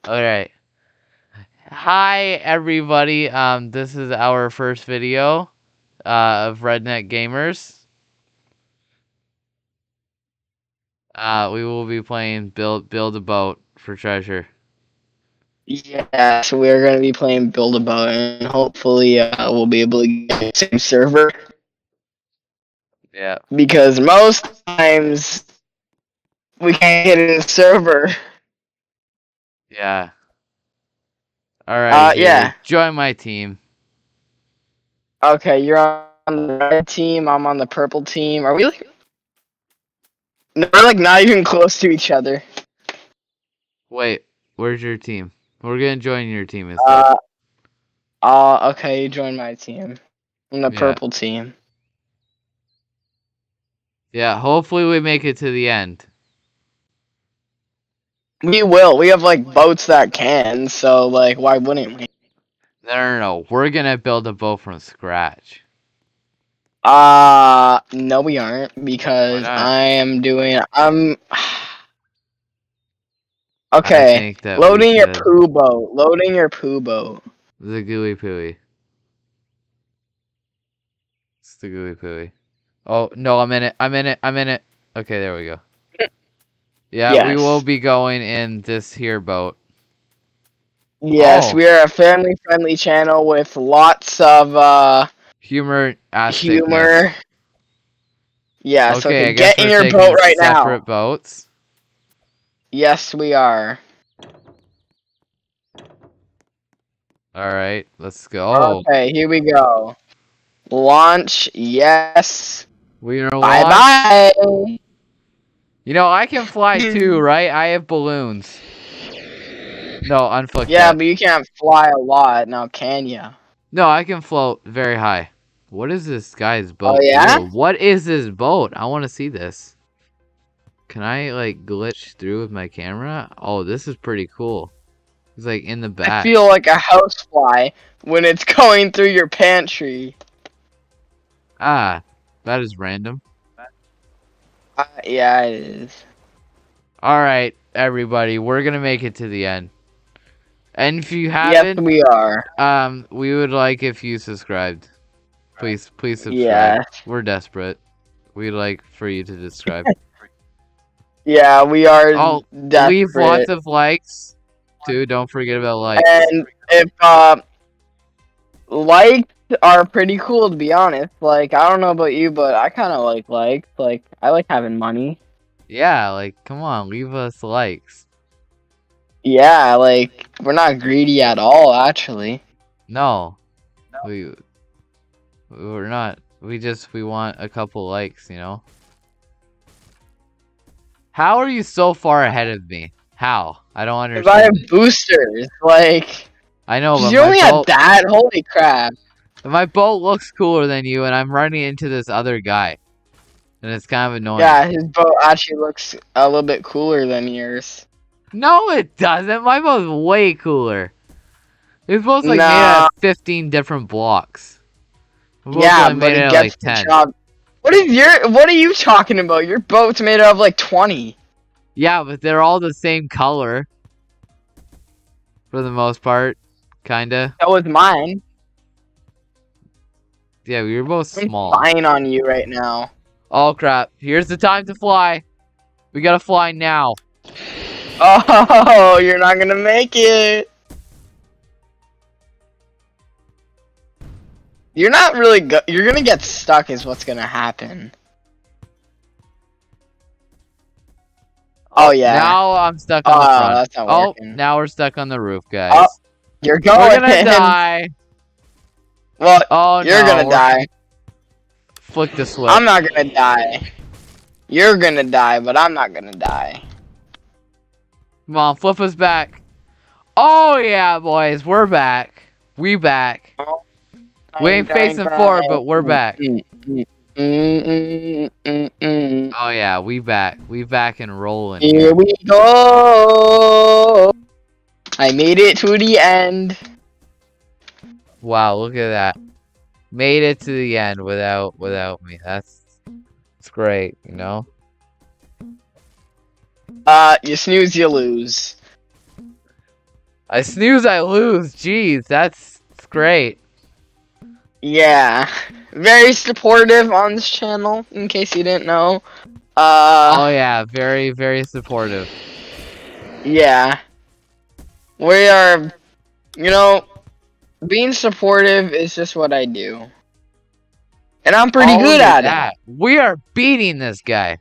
Alright. Hi everybody. This is our first video of Redneck Gamers. We will be playing build a boat for treasure. Yeah, so we're going to be playing Build a Boat, and hopefully we'll be able to get the same server. Yeah. Because most times we can't get in the server. Yeah. Alright, yeah. join my team. Okay, you're on the red team, I'm on the purple team. Are we like... No, we're like not even close to each other. Wait, where's your team? We're gonna join your team instead. Okay, you join my team. I'm the Yeah. purple team. Yeah, hopefully we make it to the end. We will. We have like boats that can, so like why wouldn't we? No. We're gonna build a boat from scratch. No we aren't, because Why not? Okay, I think that loading your poo boat. Loading your poo boat. The gooey pooey. It's the gooey pooey. Oh, no, I'm in it. Okay, there we go. Yeah, Yes. we will be going in this here boat. Yes, we are a family-friendly channel with lots of, humor. Humor. Yeah, okay, so I get in your boat right now. Separate boats. Yes, we are. Alright, let's go. Okay, here we go. Launch, yes. We are Bye-bye. You know, I can fly too, right? I have balloons. No, unflick Yeah, that. but you can't fly a lot, now can ya? No, I can float very high. What is this guy's boat? Oh, yeah? Ew, what is this boat? I want to see this. Can I, like, glitch through with my camera? Oh, this is pretty cool. It's, like, in the back. I feel like a housefly when it's going through your pantry. Ah, that is random. Yeah, it is. Alright, everybody, we're gonna make it to the end. And if you haven't... Yes, we are. We would like if you subscribed. Please subscribe. Yeah. We're desperate. We'd like for you to subscribe. Yeah, we are desperate. Leave lots of likes, too. Don't forget about likes. And if, likes are pretty cool, to be honest. Like, I don't know about you, but I kind of like likes. Like, I like having money. Yeah, like, come on, leave us likes. Yeah, like, we're not greedy at all, actually. No. We're not. We want a couple likes, you know? How are you so far ahead of me? How? I don't understand. Because I have boosters, like... I know, but you only had that? Holy crap. My boat looks cooler than you, and I'm running into this other guy. And it's kind of annoying. Yeah, his boat actually looks a little bit cooler than yours. No, it doesn't. My boat's way cooler. His boat's like made out of 15 different blocks. Yeah, but it gets the job. What are you talking about? Your boat's made out of like 20. Yeah, but they're all the same color. For the most part. Kinda. That was mine. Yeah, we were both small. I'm flying on you right now. Oh crap. Here's the time to fly. We gotta fly now. Oh, you're not gonna make it. You're not really good. You're gonna get stuck is what's gonna happen. Oh yeah. Now I'm stuck on the front. That's not working. Now we're stuck on the roof, guys. Oh, you're going. We're gonna die. Well, you're gonna die. Flick the switch. I'm not gonna die. You're gonna die, but I'm not gonna die. Come on, flip us back. Oh yeah, boys, we're back. We back. We ain't facing forward, but we're back. Oh yeah, we back. We back and rolling. Here we go. I made it to the end. Wow, look at that. Made it to the end without me. That's great, you know? You snooze, you lose. I snooze, I lose. Jeez, that's great. Yeah. Very supportive on this channel, in case you didn't know. Oh yeah, very, very supportive. Yeah. We are, you know, being supportive is just what I do. And I'm pretty Oh, good look at that. it. We are beating this guy.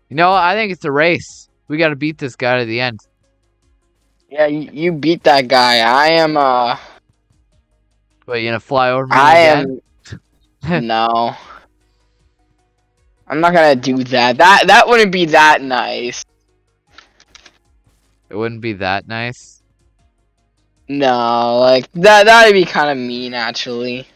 You know, I think it's a race. We gotta beat this guy to the end. Yeah, you beat that guy. I am, But you gonna fly over me I again? am, no. I'm not gonna do that. That wouldn't be that nice. It wouldn't be that nice. No, like, that'd be kind of mean, actually.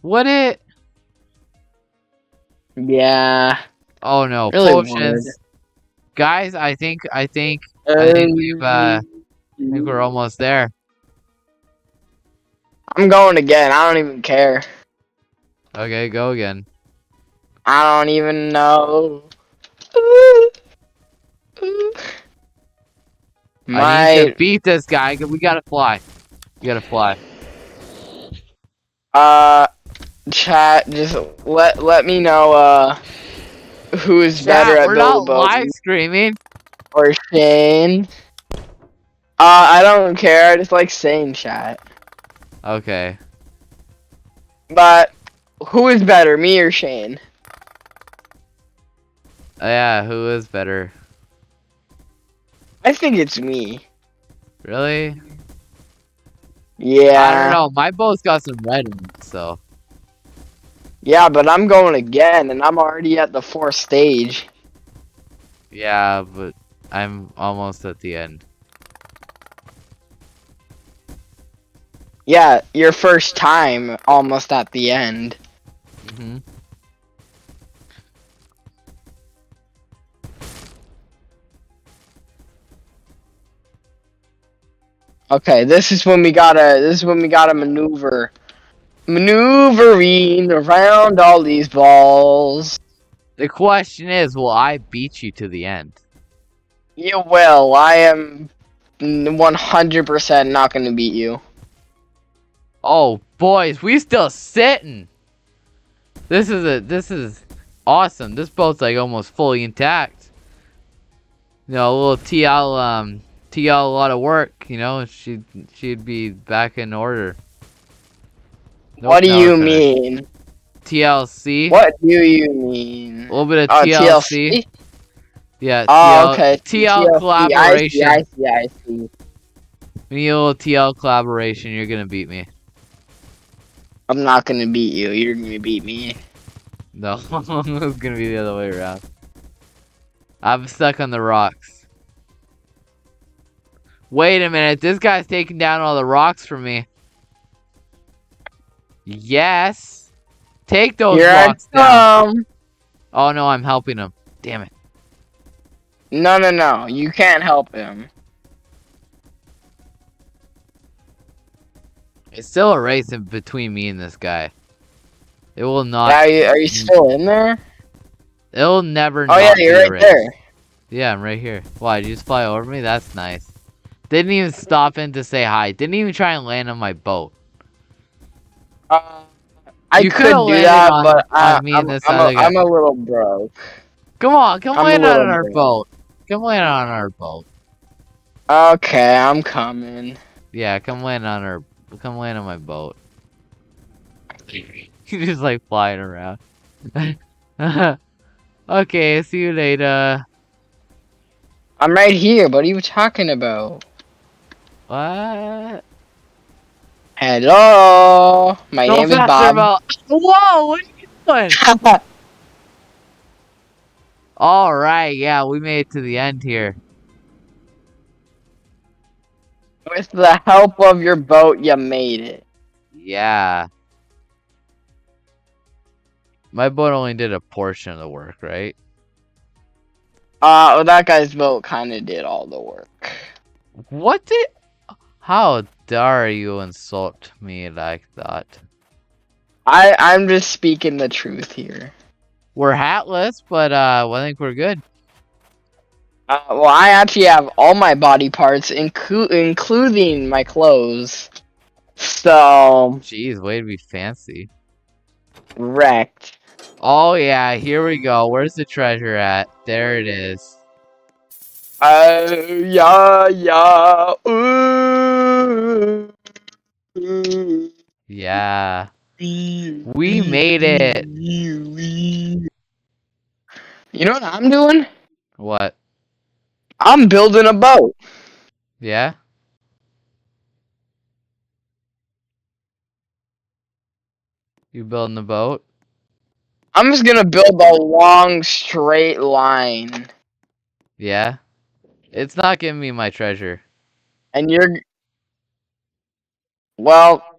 Would it? Yeah. Oh no, Really potions. Guys, I think we've I think we're almost there. I'm going again. I don't even care. Okay, go again. I don't even know. I need to beat this guy. We gotta fly. You gotta fly. Chat, just let me know, who is better at We're not build-a-boat, live streaming. or Shane. I don't care. I just like saying chat. Okay. But who is better, me or Shane? Yeah, who is better? I think it's me. Really? Yeah. I don't know. My boat's got some red in it, so. Yeah, but I'm going again, and I'm already at the 4th stage. Yeah, but I'm almost at the end. Yeah, your first time, almost at the end. Mm-hmm. Okay, this is when we gotta maneuver. Maneuvering around all these balls. The question is, will I beat you to the end? You will. I am 100% not gonna beat you. Oh, boys, we still sitting. This is awesome. This boat's like almost fully intact. You know, a little TL a lot of work, you know, she'd be back in order. Nope, What do now you we're finished. mean? TLC? What do you mean? A little bit of TLC? TLC. Yeah, Oh, okay. TL TLC. collaboration. I see. We need a little TL collaboration, you're gonna beat me. I'm not gonna beat you. You're gonna beat me. No, it's gonna be the other way around. I'm stuck on the rocks. Wait a minute, this guy's taking down all the rocks from me. Yes. Take those rocks down. Oh no, I'm helping him. Damn it. No. You can't help him. It's still a race in between me and this guy. It will not. Are you still in there? It'll never. Oh yeah, you're right there. Yeah, I'm right here. Why? Did you just fly over me? That's nice. Didn't even stop in to say hi. Didn't even try and land on my boat. I could do that, but I'm a little broke. Come on, come land on our boat. Come land on our boat. Okay, I'm coming. Yeah, come land on my boat. You just like flying around. Okay, see you later. I'm right here. What are you talking about? What? Hello, my name is Bob. Whoa, what are you doing? Alright, yeah, we made it to the end here. With the help of your boat, you made it. Yeah. My boat only did a portion of the work, right? Well, that guy's boat kind of did all the work. What did... How dare you insult me like that? I'm just speaking the truth here. We're hatless, but I think we're good. Well, I actually have all my body parts, including my clothes. So, Jeez, way to be fancy. wrecked. Oh yeah, here we go. Where's the treasure at? There it is. Yeah, yeah, ooh, ooh, Yeah. wee, We wee, made it. wee, wee. You know what I'm doing? What? I'm building a boat. Yeah? You building the boat? I'm just gonna build a long, straight line. Yeah? It's not giving me my treasure. And you're, well,